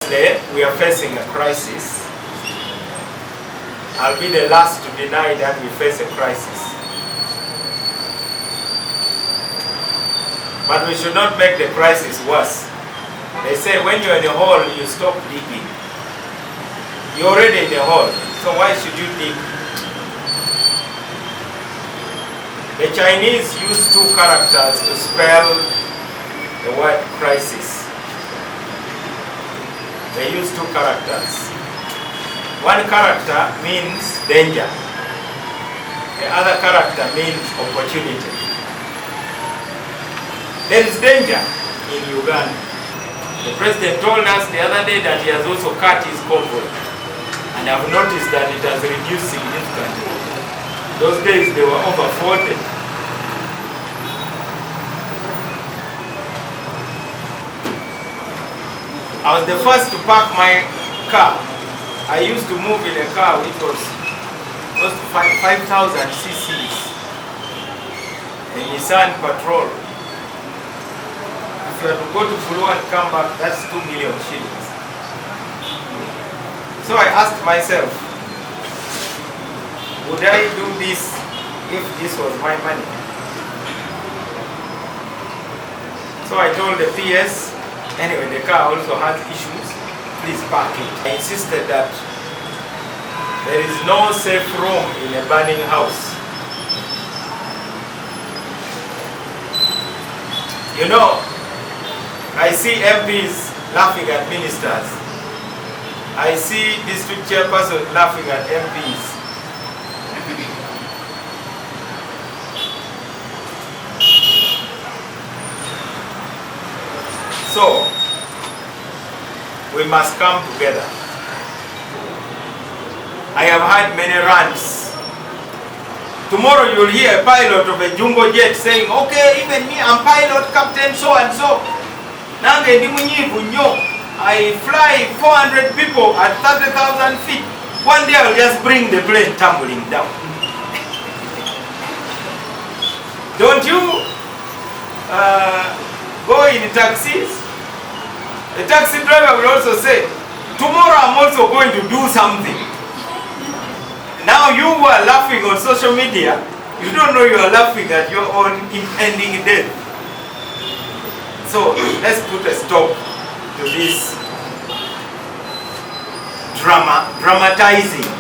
Obviously, we are facing a crisis. I'll be the last to deny that we face a crisis. But we should not make the crisis worse. They say when you're in a hole, you stop digging. You're already in the hole, so why should you dig? The Chinese use two characters to spell the word crisis. They use two characters. One character means danger. The other character means opportunity. There is danger in Uganda. The president told us the other day that he has also cut his convoy. And I've noticed that it has reduced significantly. Those days they were over 40. I was the first to park my car. I used to move in a car which was close to 5,000 cc's. A Nissan Patrol. If you have to go to Fulu and come back, that's 2 million shillings. So I asked myself, would I do this if this was my money? So I told the PS, anyway, the car also has issues, please park it. I insisted that there is no safe room in a burning house. You know, I see MPs laughing at ministers. I see district chairpersons laughing at MPs. So, we must come together. I have had many rants. Tomorrow you'll hear a pilot of a jumbo jet saying, okay, even me, I'm pilot, captain, so and so. I fly 400 people at 30,000 feet. One day I'll just bring the plane tumbling down. Don't you go in taxis? The taxi driver will also say, tomorrow I'm also going to do something. Now you who are laughing on social media, you don't know you are laughing at your own impending death. So let's put a stop to this dramatizing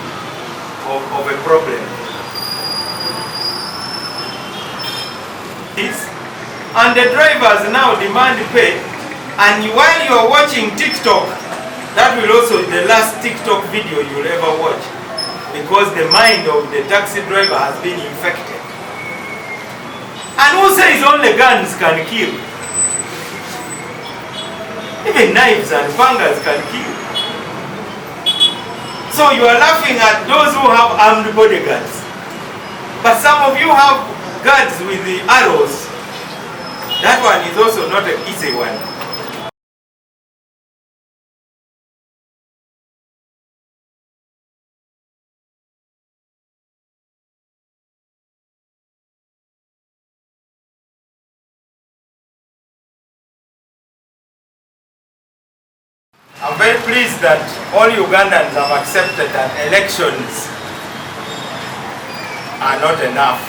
of a problem. And the drivers now demand pay. And while you are watching TikTok, that will also be the last TikTok video you will ever watch. Because the mind of the taxi driver has been infected. And who says only guns can kill? Even knives and fingers can kill. So you are laughing at those who have armed bodyguards. But some of you have guards with the arrows. That one is also not an easy one. I'm very pleased that all Ugandans have accepted that elections are not enough.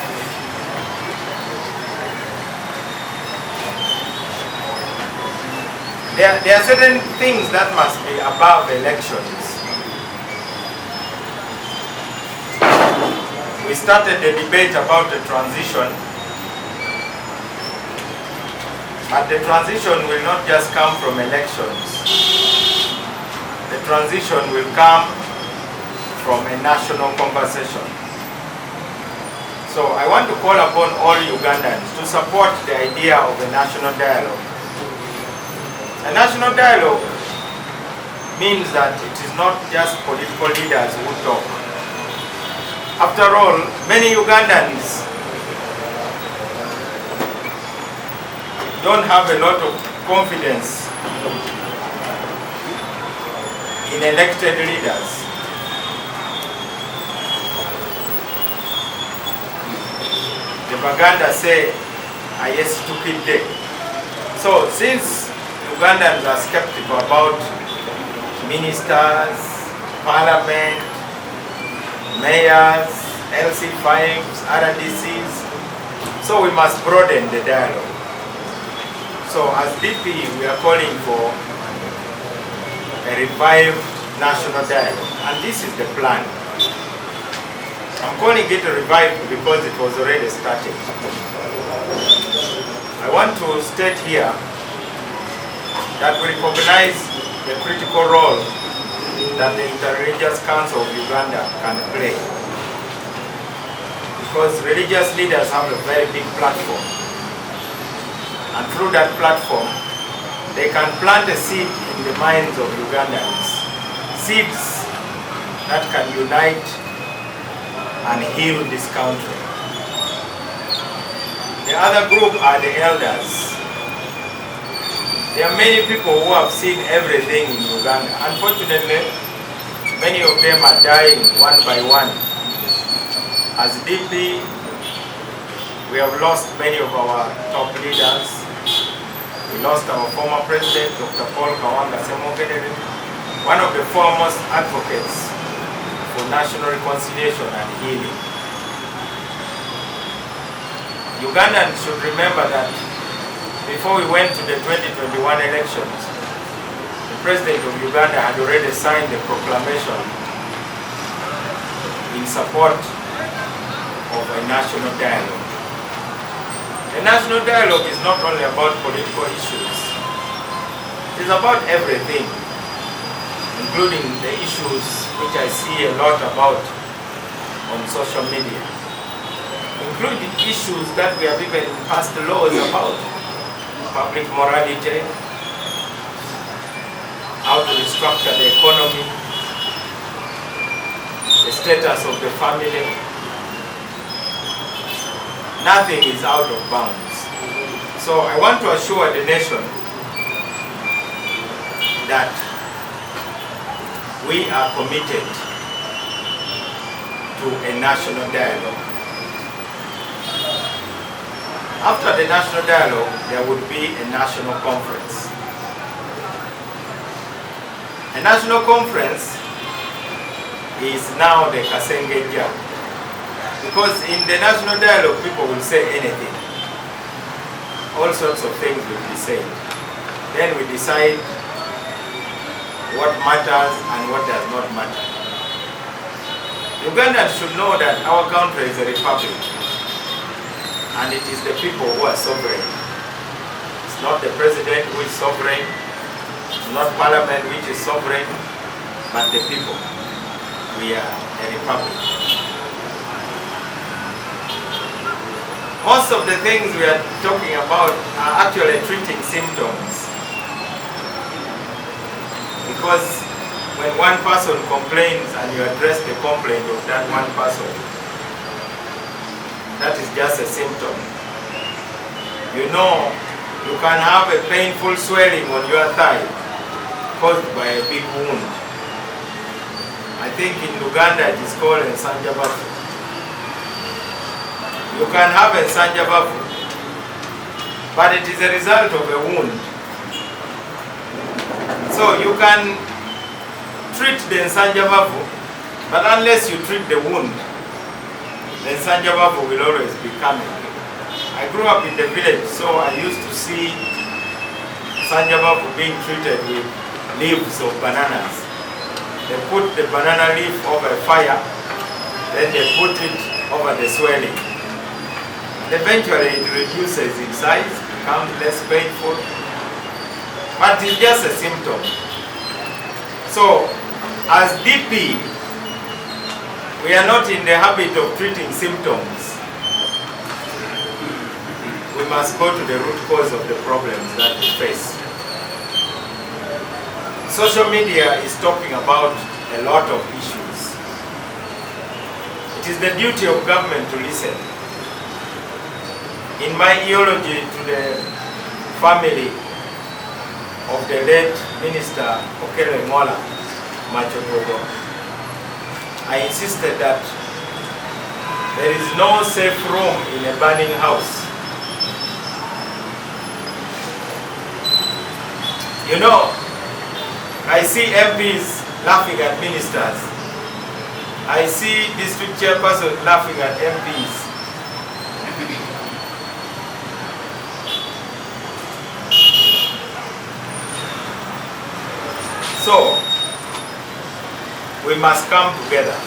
There are certain things that must be above elections. We started the debate about the transition, but the transition will not just come from elections. The transition will come from a national conversation. So I want to call upon all Ugandans to support the idea of a national dialogue. A national dialogue means that it is not just political leaders who talk. After all, many Ugandans don't have a lot of confidence in elected leaders. The Baganda say, "I yes stupid day." So since Ugandans are skeptical about ministers, parliament, mayors, LC5s, RDCs. So we must broaden the dialogue. So as DP, we are calling for a revived national dialogue, and this is the plan. I'm calling it a revived because it was already started. I want to state here that we recognize the critical role that the Interreligious Council of Uganda can play, because religious leaders have a very big platform, and through that platform they can plant a seed in the minds of Ugandans, seeds that can unite and heal this country. The other group are the elders. There are many people who have seen everything in Uganda. Unfortunately, many of them are dying one by one. As DP, we have lost many of our top leaders. We lost our former president, Dr. Paul Kawanga Semokedere, one of the foremost advocates for national reconciliation and healing. Ugandans should remember that before we went to the 2021 elections, the President of Uganda had already signed the proclamation in support of a national dialogue. A national dialogue is not only about political issues, it is about everything, including the issues which I see a lot about on social media, including issues that we have even passed laws about: public morality, how to restructure the economy, the status of the family. Nothing is out of bounds. So I want to assure the nation that we are committed to a national dialogue. After the national dialogue, there would be a national conference. A national conference is now the Kasengeja, because in the national dialogue, people will say anything. All sorts of things will be said. Then we decide what matters and what does not matter. Ugandans should know that our country is a republic, and it is the people who are sovereign. It's not the president who is sovereign, it's not parliament which is sovereign, but the people. We are a republic. Most of the things we are talking about are actually treating symptoms. Because when one person complains and you address the complaint of that one person, that is just a symptom. You know, you can have a painful swelling on your thigh caused by a big wound. I think in Uganda it is called ensanjabafu. You can have ensanjabafu, but it is a result of a wound. So you can treat the ensanjabafu, but unless you treat the wound, the ensanjabafu will always be coming. I grew up in the village, so I used to see ensanjabafu being treated with leaves of bananas. They put the banana leaf over a fire, then they put it over the swelling. And eventually it reduces in size, becomes less painful, but it's just a symptom. So, as DP, we are not in the habit of treating symptoms. We must go to the root cause of the problems that we face. Social media is talking about a lot of issues. It is the duty of government to listen. In my eulogy to the family of the late Minister Okele Mola Machogogo, I insisted that there is no safe room in a burning house. You know, I see MPs laughing at ministers. I see district chairpersons laughing at MPs. So, we must come together.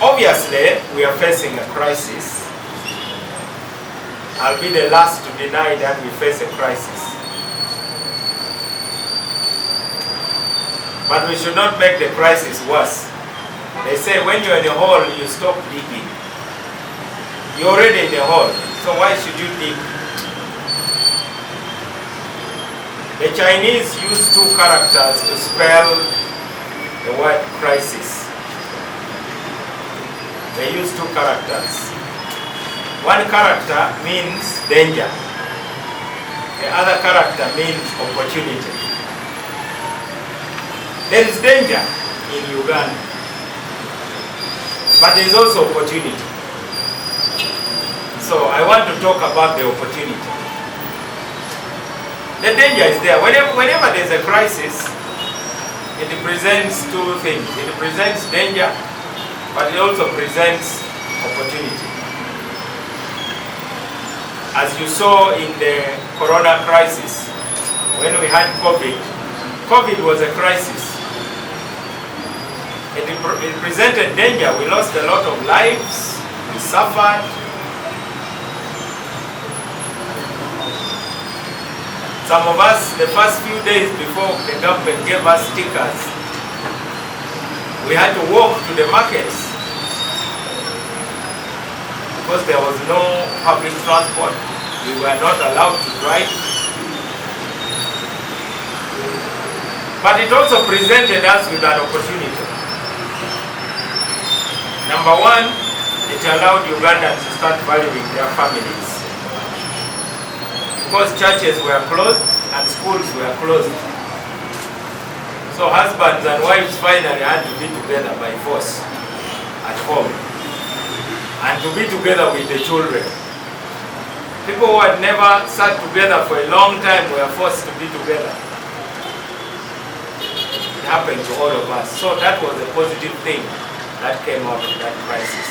Obviously, we are facing a crisis. I'll be the last to deny that we face a crisis. But we should not make the crisis worse. They say when you're in a hole, you stop digging. You're already in a hole, so why should you dig? The Chinese use two characters to spell the word crisis. They use two characters. One character means danger. The other character means opportunity. There is danger in Uganda, but there is also opportunity. So I want to talk about the opportunity. The danger is there. Whenever there is a crisis, it presents two things. It presents danger, but it also presents opportunity. As you saw in the corona crisis, when we had COVID, COVID was a crisis. It presented danger. We lost a lot of lives. We suffered. Some of us, the first few days before the government gave us stickers, we had to walk to the markets because there was no public transport. We were not allowed to drive. But it also presented us with an opportunity. Number one, it allowed Ugandans to start valuing their families. Because churches were closed and schools were closed. So husbands and wives finally had to be together by force at home. And to be together with the children. People who had never sat together for a long time were forced to be together. It happened to all of us. So that was a positive thing that came out of that crisis.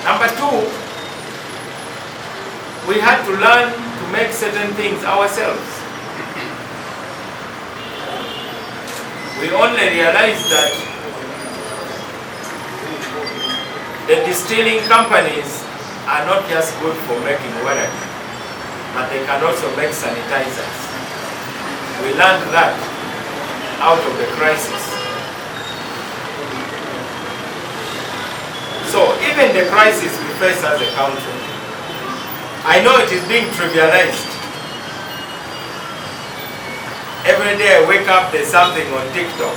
Number two, we had to learn to make certain things ourselves. We only realized that the distilling companies are not just good for making water, but they can also make sanitizers. We learned that out of the crisis. So even the crisis we face as a country, I know it is being trivialized. Every day I wake up, there's something on TikTok.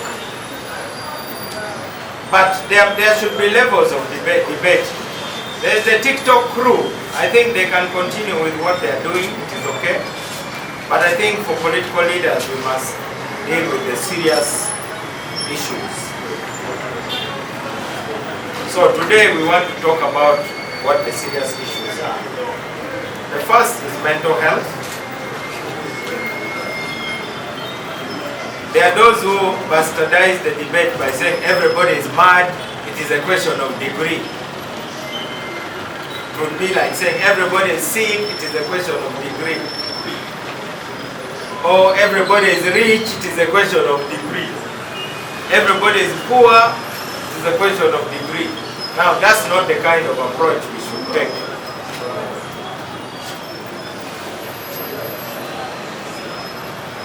But there should be levels of debate. There's the TikTok crew. I think they can continue with what they're doing. It is okay. But I think for political leaders, we must deal with the serious issues. So today we want to talk about what the serious issues are. The first is mental health. There are those who bastardize the debate by saying everybody is mad, it is a question of degree. It would be like saying everybody is sick, it is a question of degree. Or everybody is rich, it is a question of degree. Everybody is poor, it is a question of degree. Now that's not the kind of approach we should take.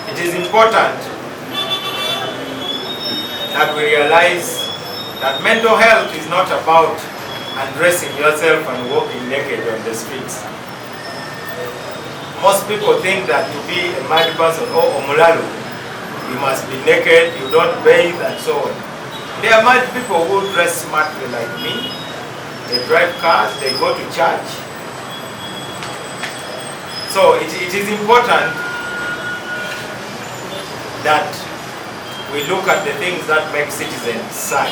It is important that we realize that mental health is not about undressing yourself and walking naked on the streets. Most people think that to be a mad person or omulalu, you must be naked, you don't bathe and so on. There are mad people who dress smartly like me. They drive cars, they go to church. So it is important that we look at the things that make citizens sad.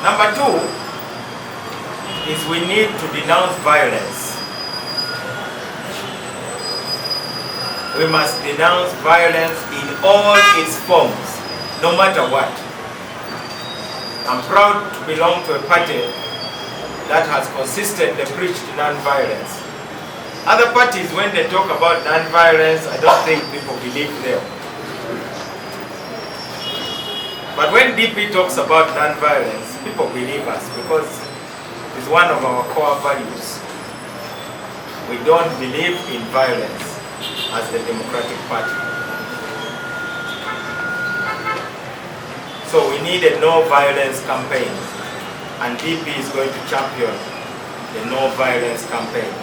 Number two is we need to denounce violence. We We must denounce violence in all its forms, no matter what. I'm proud to belong to a party that has consistently preached non-violence. Other parties, when they talk about non-violence, I don't think people believe them. But when DP talks about non-violence, people believe us because it's one of our core values. We don't believe in violence as the Democratic Party. So we need a no-violence campaign, and DP is going to champion the no-violence campaign.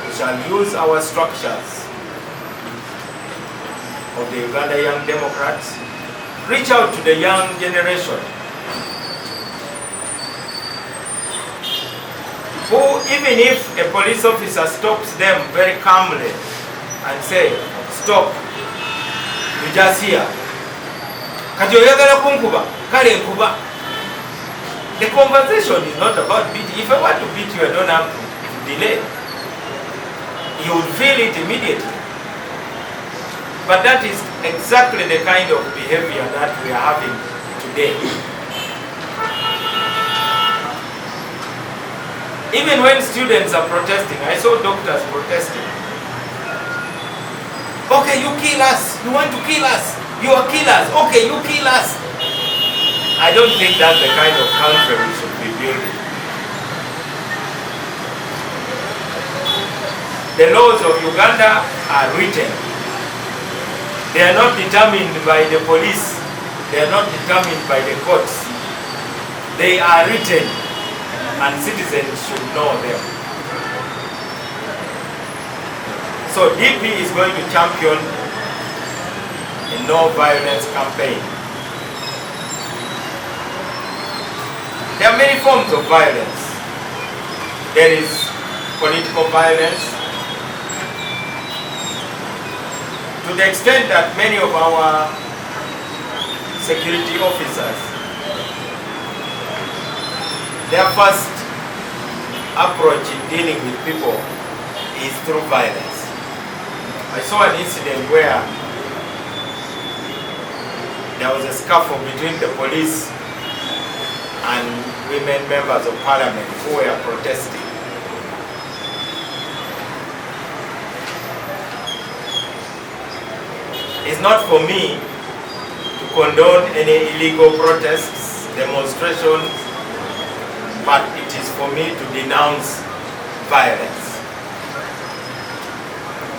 We shall use our structures of the Uganda Young Democrats, reach out to the young generation, who, even if a police officer stops them very calmly and say, stop, you just here. The conversation is not about beating. If I want to beat you, I don't have to delay. You will feel it immediately. But that is exactly the kind of behavior that we are having today. Even when students are protesting, I saw doctors protesting. Okay, you kill us. You want to kill us. You are killers. Okay, you kill us. I don't think that's the kind of country we should be building. The laws of Uganda are written. They are not determined by the police. They are not determined by the courts. They are written, and citizens should know them. So DP is going to champion a no-violence campaign. There are many forms of violence. There is political violence. To the extent that many of our security officers, their first approach in dealing with people is through violence. I saw an incident where there was a scuffle between the police and women members of parliament who were protesting. It's not for me to condone any illegal protests, demonstrations, but it is for me to denounce violence.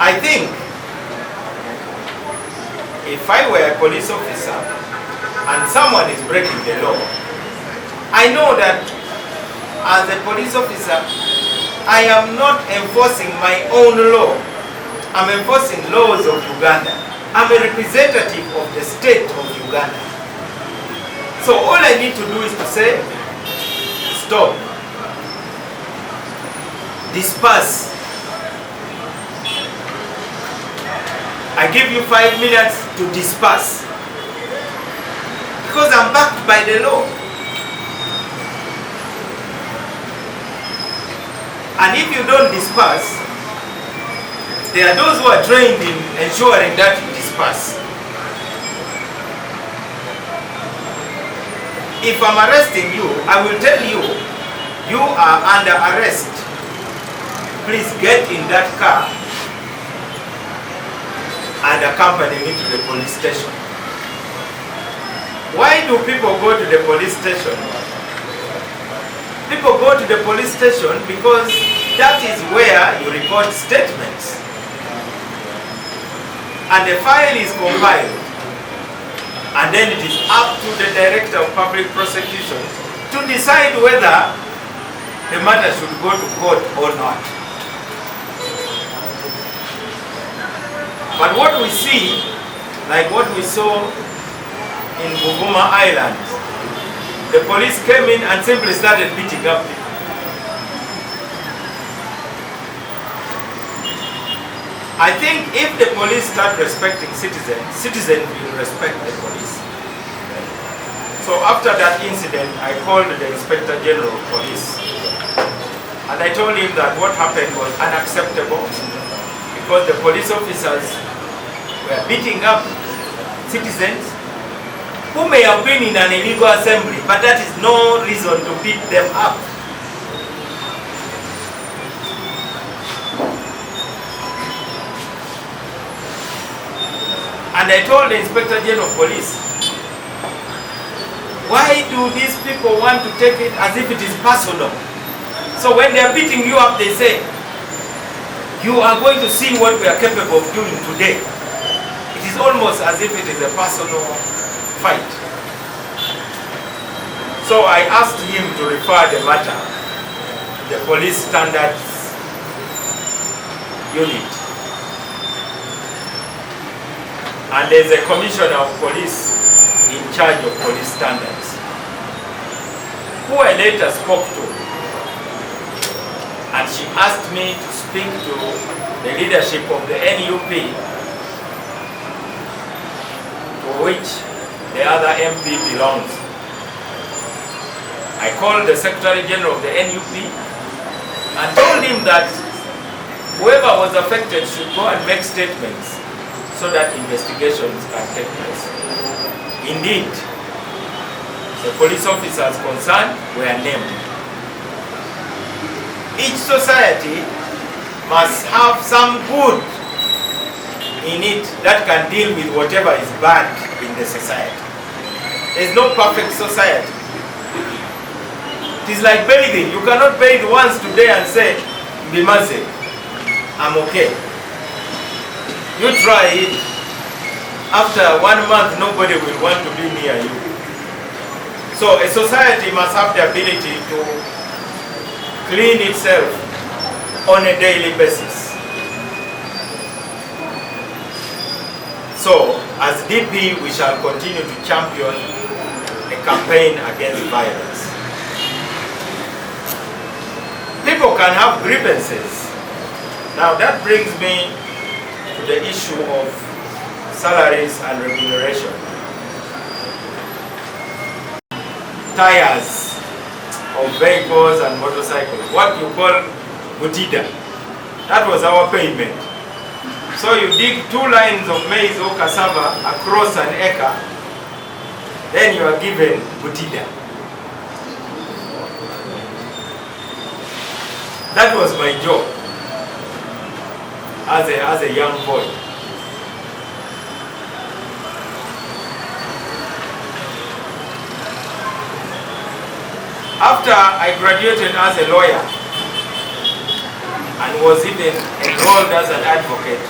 I think if I were a police officer and someone is breaking the law, I know that as a police officer, I am not enforcing my own law. I'm enforcing laws of Uganda. I'm a representative of the state of Uganda. So all I need to do is to say, stop, disperse. I give you 5 minutes to disperse. Because I'm backed by the law. And if you don't disperse, there are those who are trained in ensuring that you disperse. If I'm arresting you, I will tell you, you are under arrest. Please get in that car and accompany me to the police station. Why do people go to the police station? People go to the police station because that is where you record statements. And the file is compiled. And then it is up to the Director of Public Prosecution to decide whether the matter should go to court or not. But what we see, like what we saw in Buvuma Island, the police came in and simply started beating up people. I think if the police start respecting citizens, citizens will respect the police. So after that incident, I called the Inspector General of Police. And I told him that what happened was unacceptable because the police officers were beating up citizens who may have been in an illegal assembly, but that is no reason to beat them up. And I told the Inspector General of Police, why do these people want to take it as if it is personal? So when they are beating you up, they say, you are going to see what we are capable of doing today. It is almost as if it is a personal fight. So I asked him to refer the matter to the Police Standards Unit. And there is a Commissioner of Police in charge of police standards, who I later spoke to. And she asked me to speak to the leadership of the NUP, to which the other MP belongs. I called the Secretary General of the NUP and told him that whoever was affected should go and make statements so that investigations can take place. Indeed, the police officers concerned were named. Each society must have some good in it that can deal with whatever is bad in the society. There is no perfect society. It is like bathing. You cannot bathe once today and say, Bimaze, I'm okay. You try it. After 1 month, nobody will want to be near you. So a society must have the ability to clean itself on a daily basis. So, as DP, we shall continue to champion a campaign against violence. People can have grievances. Now that brings me to the issue of salaries and remuneration. Tires of vehicles and motorcycles, what you call butida, that was our payment. So you dig 2 lines of maize or cassava across an acre, then you are given butida. That was my job as a young boy. After I graduated as a lawyer and was even enrolled as an advocate,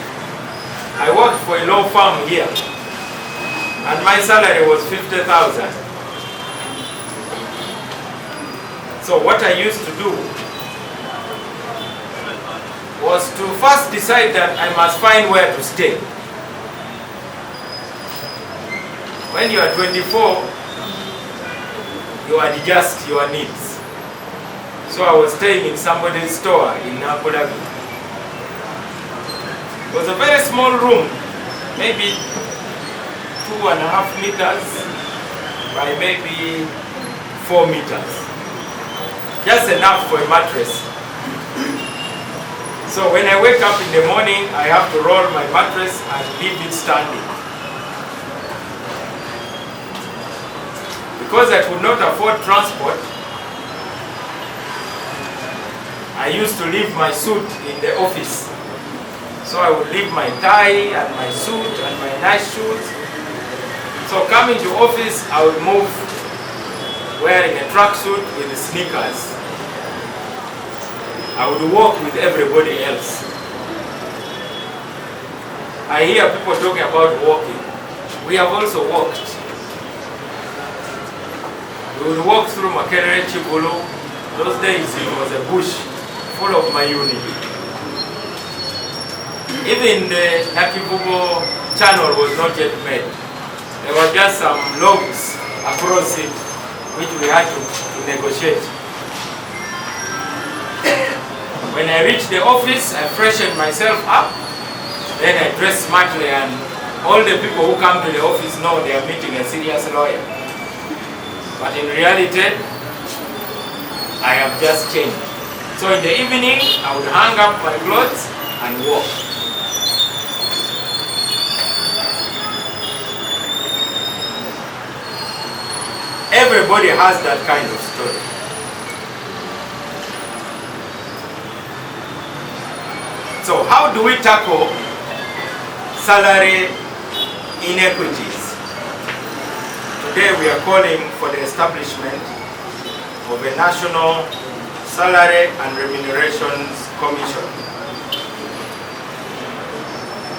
I worked for a law firm here and my salary was 50,000. So what I used to do was to first decide that I must find where to stay. When you are 24, you adjust your needs. So I was staying in somebody's store in Nakulabi. It was a very small room, maybe 2.5 meters by maybe 4 meters. Just enough for a mattress. So when I wake up in the morning, I have to roll my mattress and leave it standing. Because I could not afford transport, I used to leave my suit in the office. So I would leave my tie and my suit and my nice shoes. So coming to office, I would move wearing a tracksuit with the sneakers. I would walk with everybody else. I hear people talking about walking. We have also walked. We would walk through Makerere Chibulu. Those days it was a bush full of mayuni. Even the Nakivubo channel was not yet made. There were just some logs across it which we had to negotiate. When I reached the office, I freshened myself up. Then I dressed smartly and all the people who come to the office know they are meeting a serious lawyer. But in reality, I have just changed. So in the evening, I would hang up my clothes and walk. everybody has that kind of story. So how do we tackle salary inequities? Today we are calling for the establishment of a National Salary and Remunerations Commission.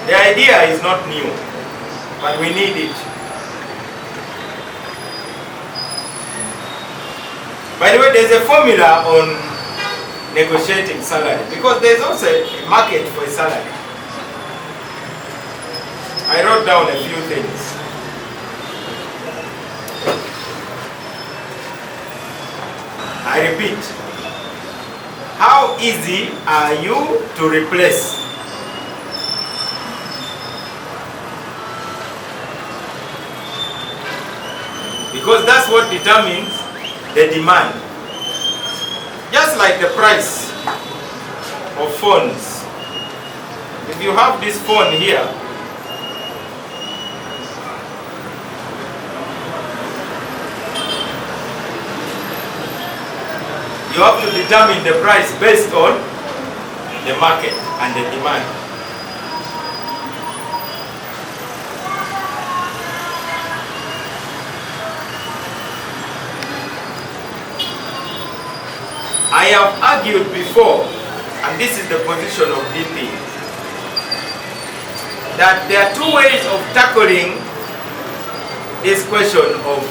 The idea is not new, but we need it. By the way, there's a formula on negotiating salary, because there's also a market for a salary. I wrote down a few things. I repeat, how easy are you to replace? Because that's what determines the demand. Just like the price of phones. If you have this phone here, you have to determine the price based on the market and the demand. I have argued before, and this is the position of DP, that there are two ways of tackling this question of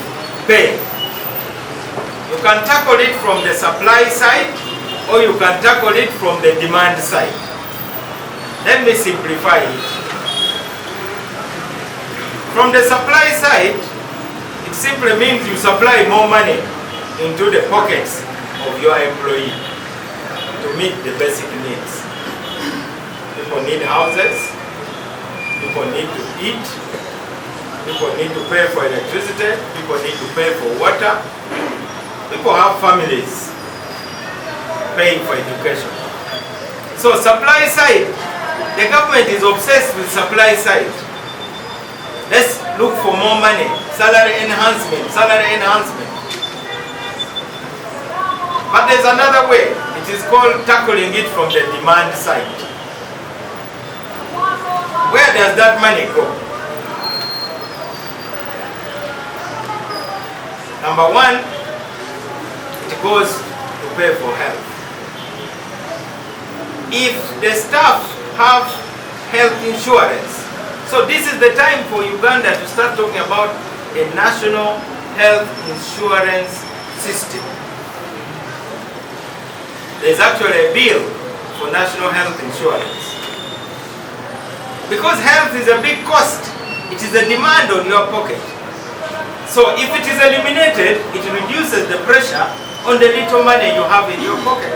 pay. You can tackle it from the supply side, or you can tackle it from the demand side. Let me simplify it. From the supply side, it simply means you supply more money into the pockets of your employee to meet the basic needs. People need houses, people need to eat, people need to pay for electricity, people need to pay for water, people have families paying for education. So supply side, the government is obsessed with supply side. Let's look for more money, salary enhancement, salary enhancement. But there's another way. It is called tackling it from the demand side. Where does that money go? Number one, it goes to pay for health. If the staff have health insurance, so this is the time for Uganda to start talking about a national health insurance system. There's actually a bill for national health insurance. Because health is a big cost, it is a demand on your pocket. So if it is eliminated, it reduces the pressure on the little money you have in your pocket.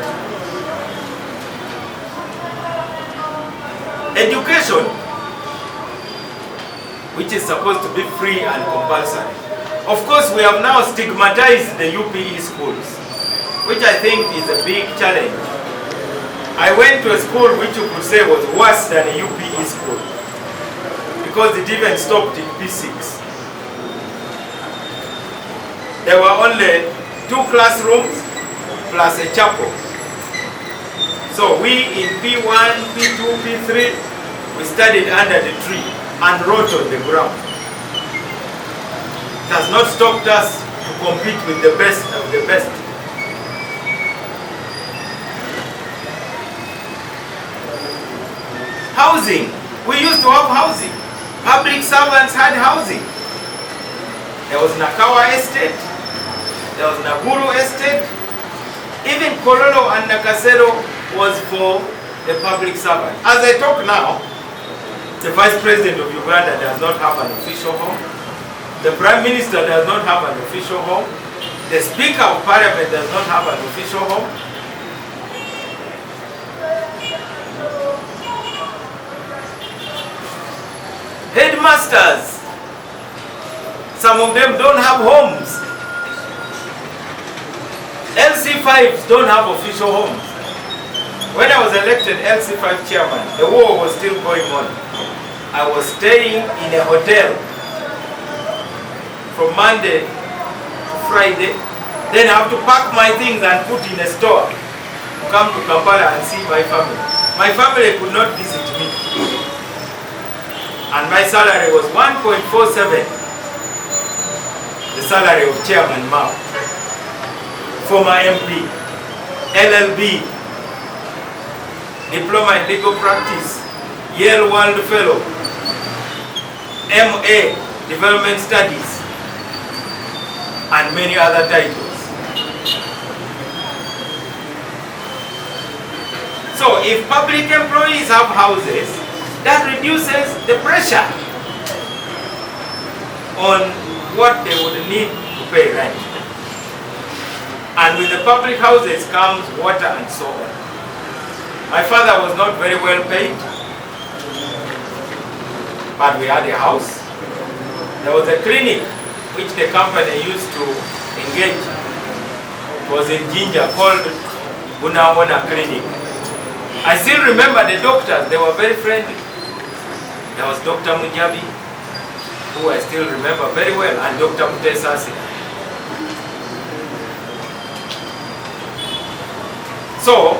Education, which is supposed to be free and compulsory. Of course, we have now stigmatized the UPE schools, which I think is a big challenge. I went to a school which you could say was worse than a UPE school, because it even stopped in P6. There were only 2 classrooms plus a chapel. So we in P1, P2, P3, we studied under the tree and wrote on the ground. It has not stopped us to compete with the best of the best. Housing. We used to have housing. Public servants had housing. There was Nakawa Estate. There was Naguru Estate. Even Kololo and Nakasero was for the public servant. As I talk now, the Vice President of Uganda does not have an official home. The Prime Minister does not have an official home. The Speaker of Parliament does not have an official home. Headmasters, some of them don't have homes. LC5s don't have official homes. When I was elected LC5 chairman, the war was still going on. I was staying in a hotel from Monday to Friday, then I have to pack my things and put in a store to come to Kampala and see my family. My family could not visit me. And my salary was 1.47, the salary of Chairman Mao, former MP, LLB, Diploma in Legal Practice, Yale World Fellow, MA, Development Studies, and many other titles. So if public employees have houses, that reduces the pressure on what they would need to pay rent. And with the public houses comes water and so on. My father was not very well paid, but we had a house. There was a clinic which the company used to engage. It was in Jinja called Bunawona Clinic. I still remember the doctors, they were very friendly. There was Dr. Mujabi, who I still remember very well, and Dr. Mutesasi. So,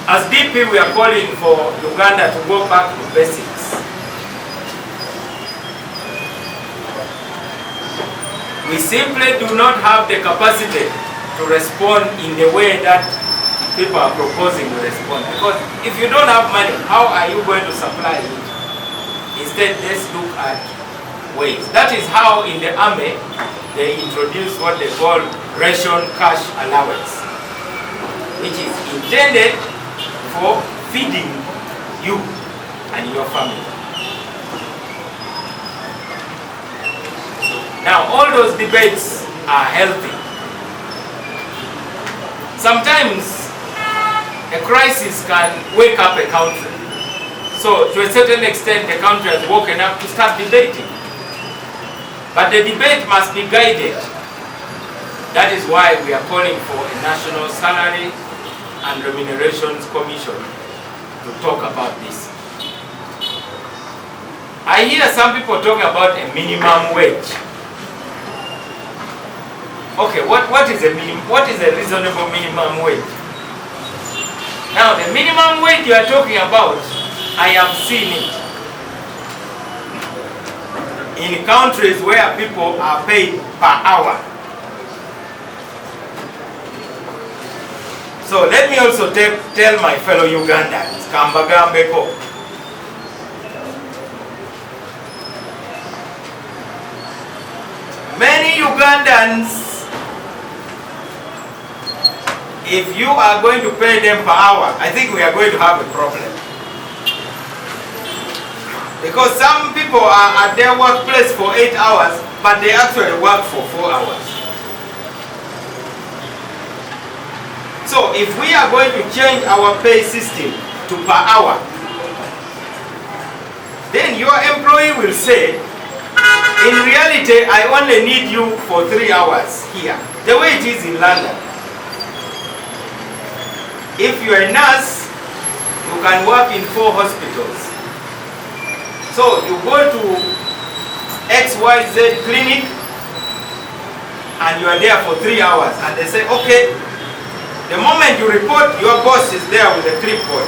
as DP, we are calling for Uganda to go back to basics. We simply do not have the capacity to respond in the way that people are proposing to respond. Because if you don't have money, how are you going to supply it? Instead, let's look at ways. That is how in the army, they introduce what they call ration cash allowance, which is intended for feeding you and your family. Now, all those debates are healthy. Sometimes a crisis can wake up a country. So, to a certain extent, the country has woken up to start debating. But the debate must be guided. That is why we are calling for a National Salary and Remunerations Commission to talk about this. I hear some people talking about a minimum wage. Okay, what is a reasonable minimum wage? Now, the minimum wage you are talking about, I have seen it in countries where people are paid per hour. So let me also tell my fellow Ugandans, Kambagambeko. Many Ugandans, if you are going to pay them per hour, I think we are going to have a problem. Because some people are at their workplace for 8 hours, but they actually work for 4 hours. So if we are going to change our pay system to per hour, then your employee will say, in reality, I only need you for 3 hours here, the way it is in London. If you are a nurse, you can work in 4 hospitals. So you go to XYZ clinic and you are there for 3 hours, and they say, okay, the moment you report, your boss is there with a clipboard.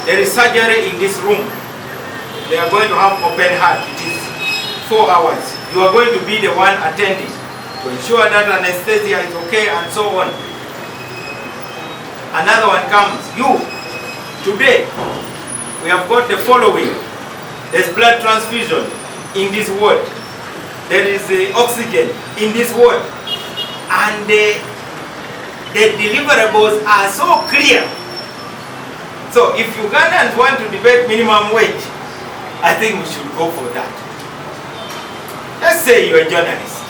There is surgery in this room. They are going to have open heart. It is 4 hours. You are going to be the one attending to ensure that anesthesia is okay and so on. Another one comes, you, today, we have got the following. There's blood transfusion in this ward. There is oxygen in this ward. And the deliverables are so clear. So if Ugandans want to debate minimum wage, I think we should go for that. Let's say you're a journalist.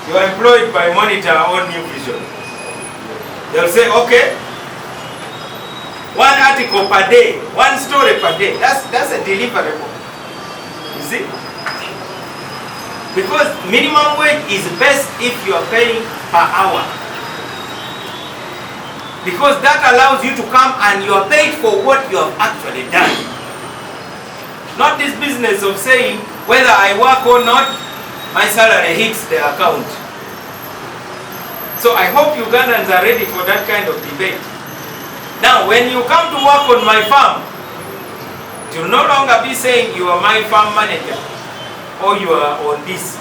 You're employed by Monitor or New Vision. They'll say, okay, 1 article per day, 1 story per day. That's a deliverable. You see? Because minimum wage is best if you are paying per hour. Because that allows you to come and you are paid for what you have actually done. Not this business of saying whether I work or not, my salary hits the account. So I hope Ugandans are ready for that kind of debate. Now, when you come to work on my farm, it will no longer be saying you are my farm manager or you are on this.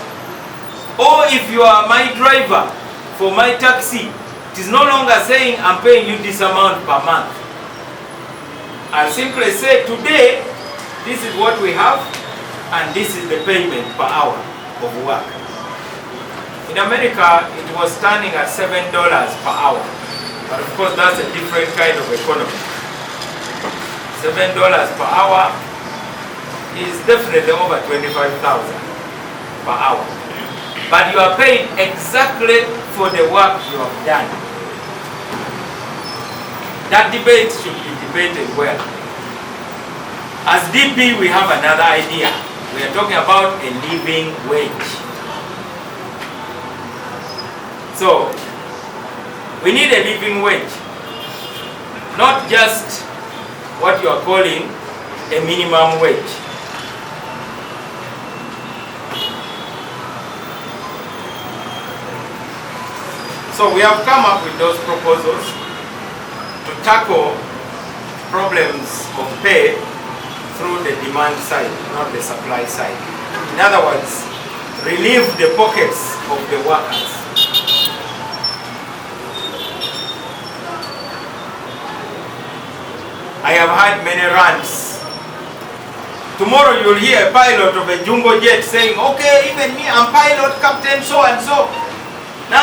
Or if you are my driver for my taxi, it is no longer saying I'm paying you this amount per month. I'll simply say today, this is what we have and this is the payment per hour of work. In America, it was standing at $7 per hour. But of course, that's a different kind of economy. $7 per hour is definitely over $25,000 per hour. But you are paid exactly for the work you have done. That debate should be debated well. As DP, we have another idea. We are talking about a living wage. So, we need a living wage. Not just what you are calling a minimum wage. So we have come up with those proposals to tackle problems of pay through the demand side, not the supply side. In other words, relieve the pockets of the workers. I have had many rants. Tomorrow you'll hear a pilot of a jumbo jet saying, okay, even me, I'm pilot, captain, so and so. I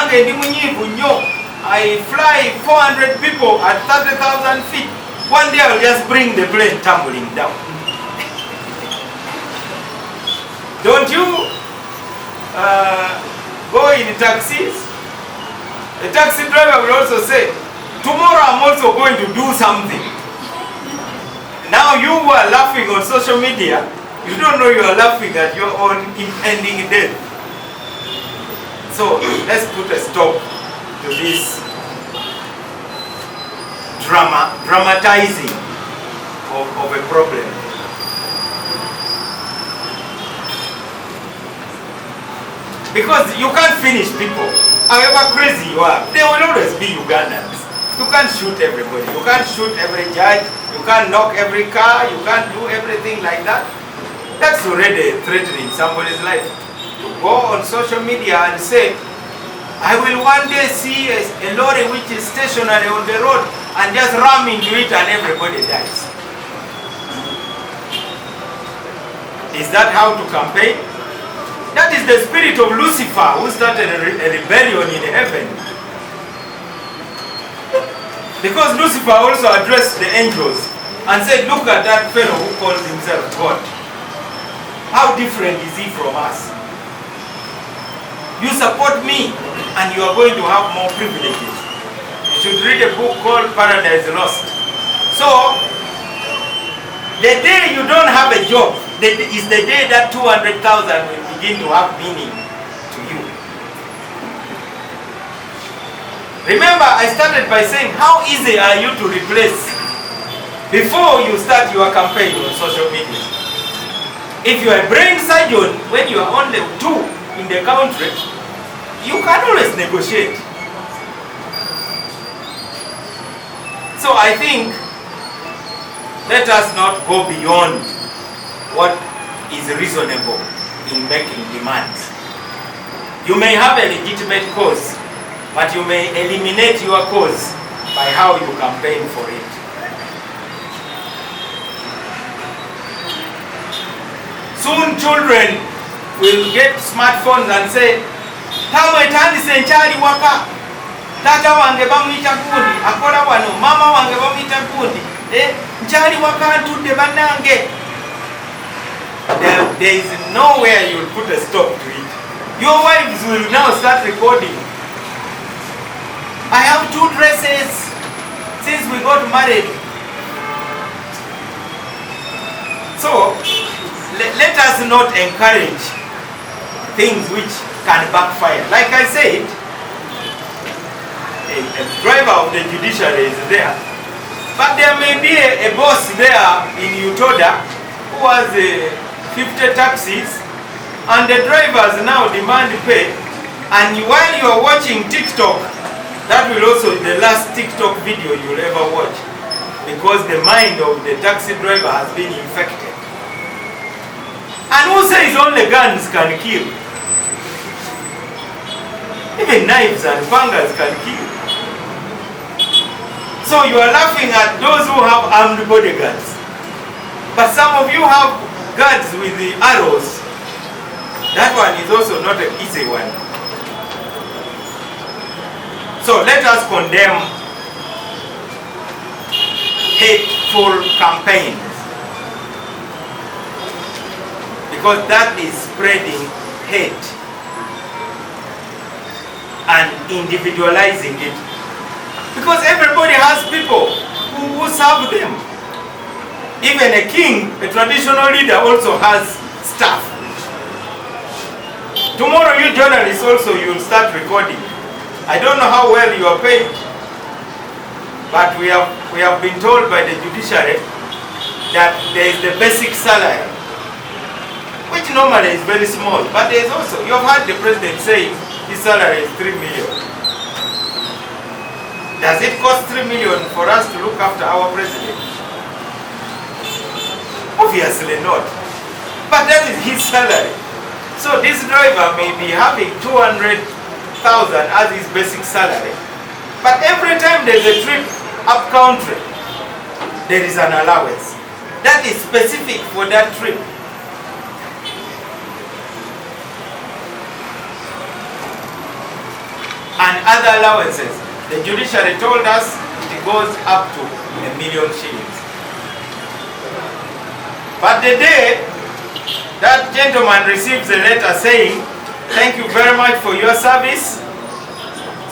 fly 400 people at 30,000 feet. One day I'll just bring the plane tumbling down. Don't you go in taxis? The taxi driver will also say, tomorrow I'm also going to do something. Now you are laughing on social media, you don't know you are laughing at your own impending death. So let's put a stop to this dramatizing of a problem. Because you can't finish people. However crazy you are, there will always be Ugandans. You can't shoot everybody. You can't shoot every judge. You can't knock every car. You can't do everything like that. That's already threatening somebody's life. To go on social media and say, I will one day see a lorry which is stationary on the road and just ram into it and everybody dies. Is that how to campaign? That is the spirit of Lucifer who started a rebellion in heaven. Because Lucifer also addressed the angels and said, look at that fellow who calls himself God. How different is he from us? You support me and you are going to have more privileges. You should read a book called Paradise Lost. So, the day you don't have a job is the day that 200,000 will begin to have meaning to you. Remember, I started by saying, how easy are you to replace before you start your campaign on social media? If you are a brain surgeon when you are only 2 in the country, you can always negotiate. So I think let us not go beyond what is reasonable in making demands. You may have a legitimate cause, but you may eliminate your cause by how you campaign for it. Soon children will get smartphones and say, Tama etandise nchali waka. Tata wange bamwita gundi, akola wano, mama wange bamwita gundi. Nchali waka ntudde bannange. There is nowhere you will put a stop to it. Your wives will now start recording. I have 2 dresses since we got married. So, let us not encourage things which can backfire. Like I said, a driver of the judiciary is there, but there may be a boss there in Utoda who has 50 taxis And the drivers now demand pay. And while you are watching TikTok, that will also be the last TikTok video you will ever watch. Because the mind of the taxi driver has been infected. And who says only guns can kill? Even knives and pangas can kill. So you are laughing at those who have armed bodyguards. But some of you have guards with the arrows. That one is also not an easy one. So let us condemn hateful campaigns, because that is spreading hate and individualizing it. Because everybody has people who serve them. Even a king, a traditional leader, also has staff. Tomorrow you journalists also, you will start recording. I don't know how well you are paid, but we have been told by the judiciary that there is the basic salary, which normally is very small, but there is also, you have heard the president say his salary is 3 million. Does it cost 3 million for us to look after our president? Obviously not. But that is his salary. So this driver may be having 200,000 as his basic salary, but every time there is a trip up country, there is an allowance that is specific for that trip. And other allowances, the judiciary told us it goes up to 1 million shillings. But the day that gentleman receives a letter saying, "Thank you very much for your service.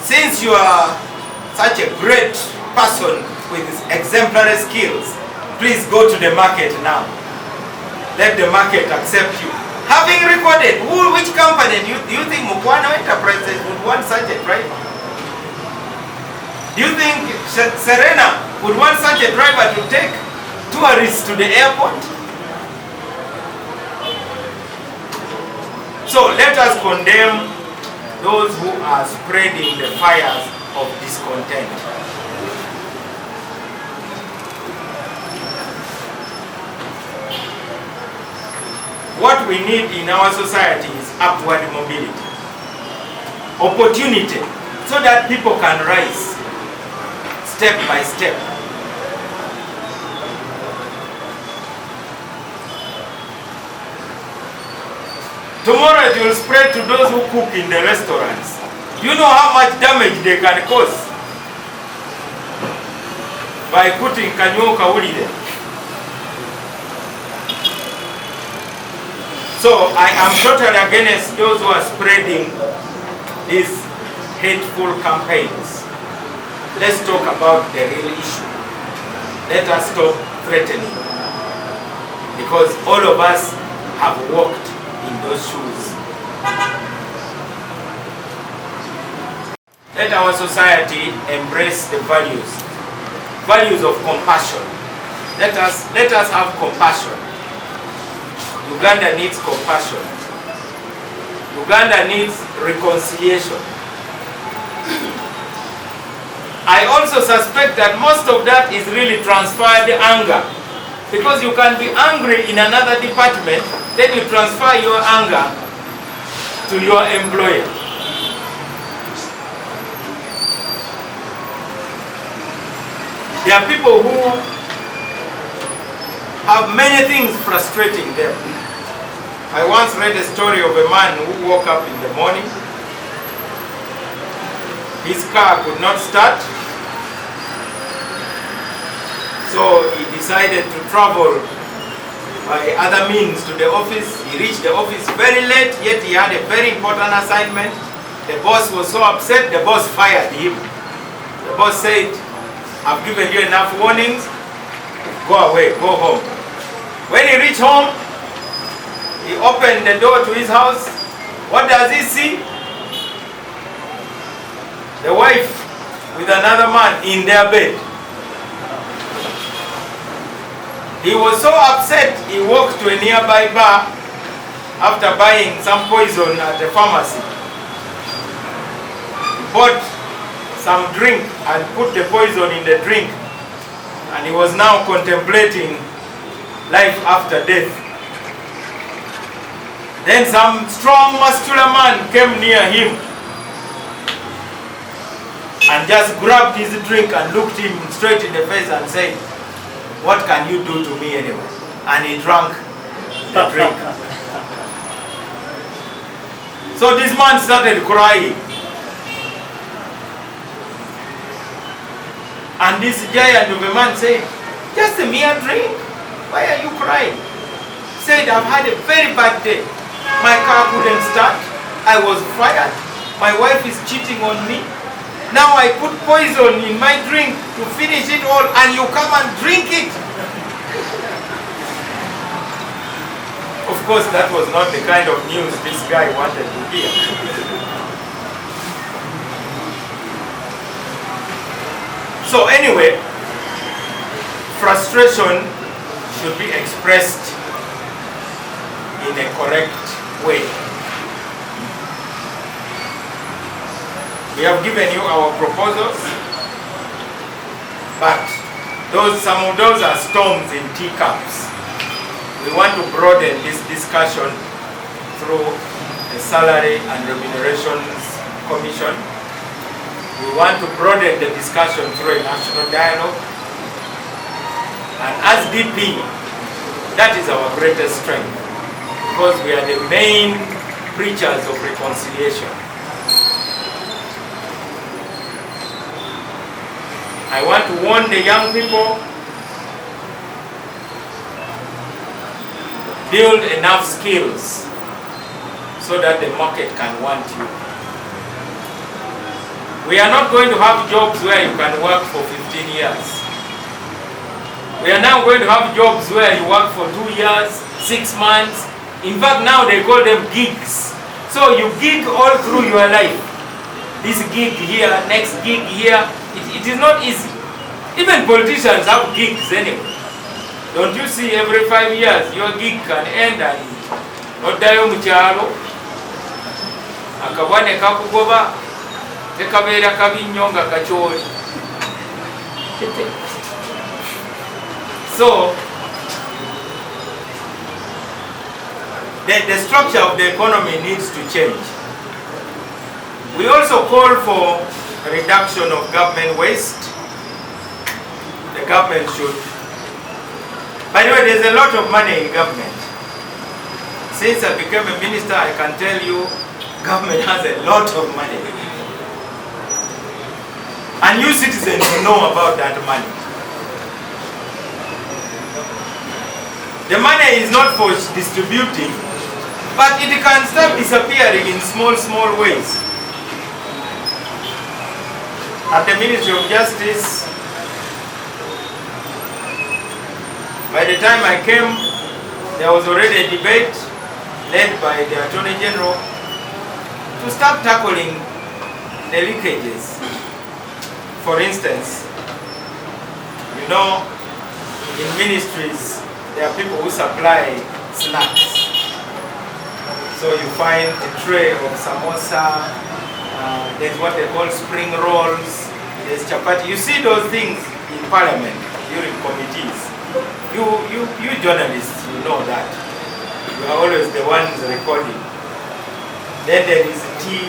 Since you are such a great person with exemplary skills, please go to the market now. Let the market accept you." Having recorded, which company do you think Mukwano Enterprises would want such a driver? Do you think Serena would want such a driver to take tourists to the airport? So let us condemn those who are spreading the fires of discontent. What we need in our society is upward mobility, opportunity, so that people can rise step by step. Tomorrow it will spread to those who cook in the restaurants. You know how much damage they can cause by putting kanyoka kawulire. So I am totally against those who are spreading these hateful campaigns. Let's talk about the real issue. Let us stop threatening, because all of us have walked in those shoes. Let our society embrace the values of compassion. Let us have compassion. Uganda needs compassion. Uganda needs reconciliation. I also suspect that most of that is really transferred anger. Because you can be angry in another department, then you transfer your anger to your employer. There are people who have many things frustrating them. I once read a story of a man who woke up in the morning. His car could not start, so he decided to travel by other means to the office. He reached the office very late, yet he had a very important assignment. The boss was so upset, the boss fired him. The boss said, "I've given you enough warnings, go away, go home." When he reached home, he opened the door to his house. What does he see? The wife with another man in their bed. He was so upset, he walked to a nearby bar, after buying some poison at the pharmacy. He bought some drink and put the poison in the drink, and he was now contemplating life after death. Then some strong muscular man came near him and just grabbed his drink and looked him straight in the face and said, "What can you do to me anyway?" And he drank the drink. So this man started crying. And this giant of a man said, "Just a mere drink? Why are you crying?" He said, "I've had a very bad day. My car couldn't start. I was fired. My wife is cheating on me. Now I put poison in my drink to finish it all, and you come and drink it." Of course, that was not the kind of news this guy wanted to hear. So anyway, frustration should be expressed in a correct way. We have given you our proposals, but some of those are storms in teacups. We want to broaden this discussion through a salary and remunerations commission. We want to broaden the discussion through a national dialogue. And as DP, that is our greatest strength, because we are the main preachers of reconciliation. I want to warn the young people, build enough skills so that the market can want you. We are not going to have jobs where you can work for 15 years. We are now going to have jobs where you work for 2 years, 6 months. In fact, now they call them gigs. So you gig all through your life. This gig here, next gig here. It is not easy. Even politicians have gigs anyway. Don't you see every 5 years your gig can end and noddayo mukyalo akabwane kakugoba tekabeera kabi nnyo nga kakyoli. So the structure of the economy needs to change. We also call for a reduction of government waste. The government should. By the way, there's a lot of money in government. Since I became a minister, I can tell you, government has a lot of money. And you citizens know about that money. The money is not for distributing, but it can start disappearing in small ways. At the Ministry of Justice, by the time I came, there was already a debate led by the Attorney General to start tackling the leakages. For instance, you know, in ministries, there are people who supply snacks. So you find a tray of samosa, there's what they call spring rolls, there's chapati. You see those things in Parliament during committees. You journalists, you know that. You are always the ones recording. Then there is tea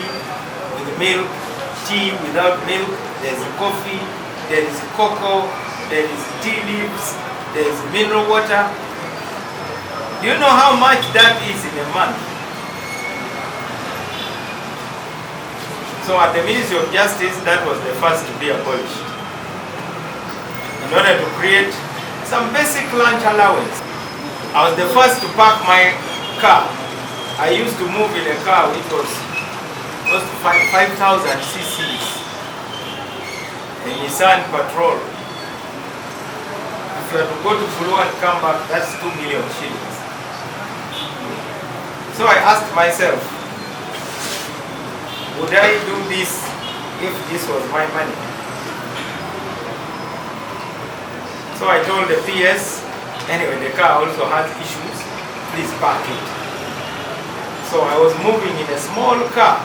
with milk, tea without milk, there's coffee, there is cocoa, there is tea leaves, there is mineral water. Do you know how much that is in a month? So at the Ministry of Justice, that was the first to be abolished, in order to create some basic lunch allowance. I was the first to park my car. I used to move in a car which was close to 5,000 cc's, a Nissan Patrol. If you have to go to Fulu and come back, that's 2 million shillings. So I asked myself, would I do this if this was my money? So I told the PS, anyway, the car also has issues, please park it. So I was moving in a small car,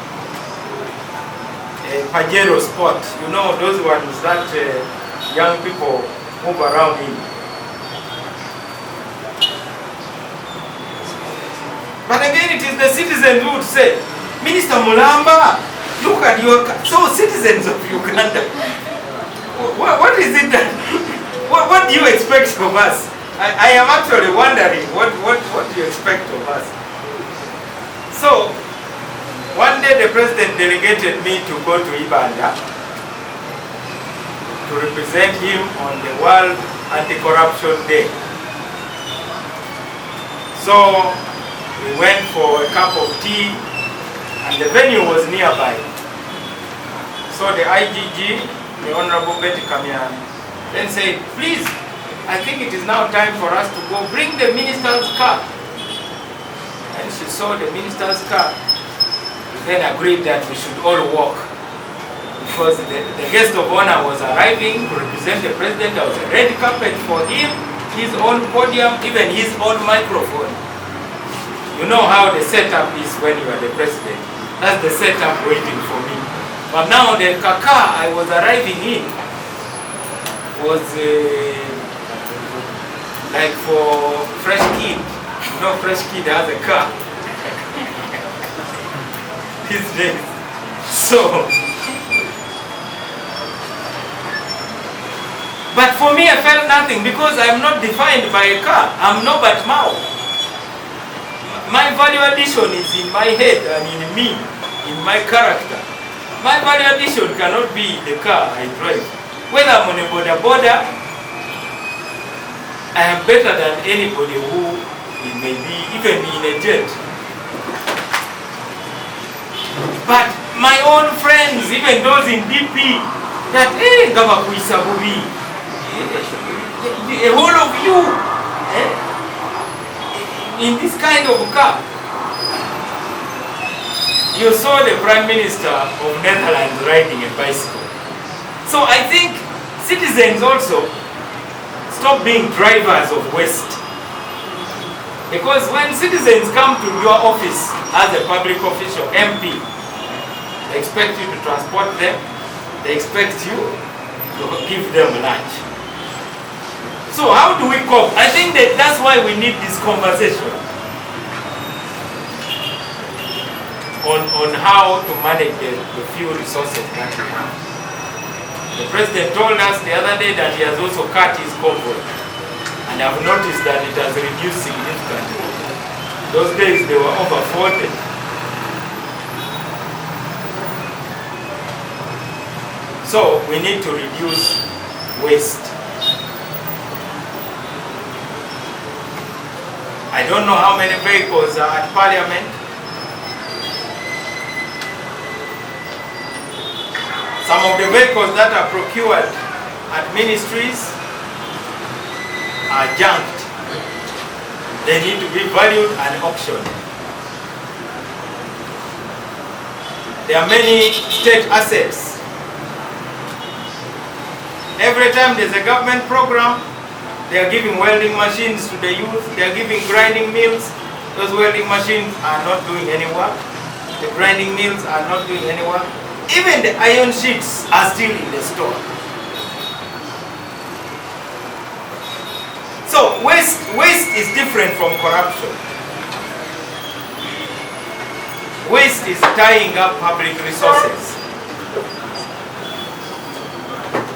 a Pajero Sport. You know those ones that young people move around in. But again, it is the citizens who would say, Minister Mulamba, look at your car. So citizens of Uganda, what is it that, what do you expect from us? I am actually wondering, what do you expect of us? So, one day the president delegated me to go to Uganda to represent him on the World Anti-Corruption Day. So, we went for a cup of tea and the venue was nearby. So the IGG, the Honorable Betty Kamian, then said, please, I think it is now time for us to go bring the minister's car. And she saw the minister's car. We then agreed that we should all walk. Because the guest of honor was arriving to represent the president. There was a red carpet for him, his own podium, even his own microphone. You know how the setup is when you are the president. That's the setup waiting for me. But now the car I was arriving in was like for fresh kid. You know, fresh kid has a car these days. So, but for me I felt nothing because I'm not defined by a car. I'm not but Mao. My value addition is in my head and in me, in my character. My value addition cannot be the car I drive. Whether I'm on a border, I am better than anybody who may be even in a jet. But my own friends, even those in DP, that a whole of you in this kind of car. You saw the Prime Minister of Netherlands riding a bicycle. So I think citizens also stop being drivers of waste. Because when citizens come to your office as a public official, MP, they expect you to transport them, they expect you to give them lunch. So how do we cope? I think that's why we need this conversation on how to manage the few resources that we have. The president told us the other day that he has also cut his convoy. And I've noticed that it has reduced significantly. Those days they were over 40. So we need to reduce waste. I don't know how many vehicles are at Parliament. Some of the vehicles that are procured at ministries are junked. They need to be valued and auctioned. There are many state assets. Every time there's a government program, they are giving welding machines to the youth, they are giving grinding mills. Those welding machines are not doing any work. The grinding mills are not doing any work. Even the iron sheets are still in the store. So waste is different from corruption. Waste is tying up public resources.